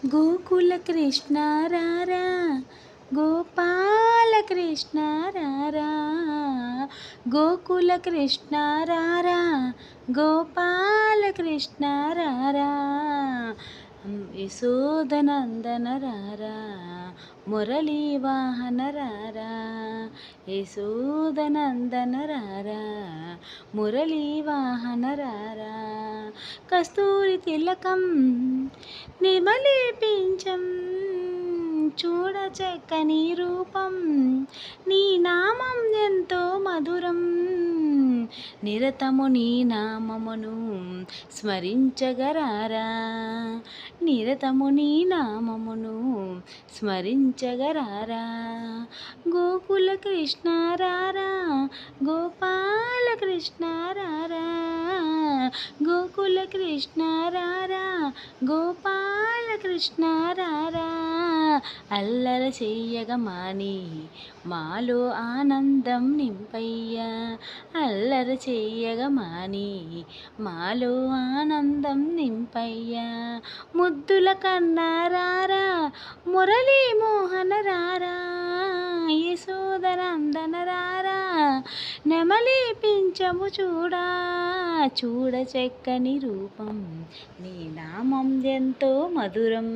గోకుల కృష్ణ రారా, గోపాల కృష్ణ రారా, గోకుల కృష్ణ రారా, గోపాల కృష్ణ రారా, యశోదనందన రారా, మురళీ వాహన రారా, యశోదనందన రారా, మురళీ వాహన రారా, కస్తూరి తిలకం నిమలేపించం, చూడ చక్కని రూపం, నీ నామం ఎంతో మధురం, నిరతము నీ నామమును స్మరించగరారా, నిరతము నీ నామమును స్మరించగరారా, గోకుల కృష్ణ రారా, గోపాల కృష్ణ రారా, గోకుల కృష్ణ రారా, గోపాల కృష్ణ రారా, అల్లర చెయ్యగ మాని మాలో ఆనందం నింపయ్యా, అల్లర చెయ్యగ మాని మాలో ఆనందం నింపయ్యా, ముద్దుల కన్నా రారా, మురళీ మోహన రారా, యశోదనందన రారా, నెమలిపించము చూడా, చూడ చక్కని రూపం, నీ నామం ఎంతో మధురం.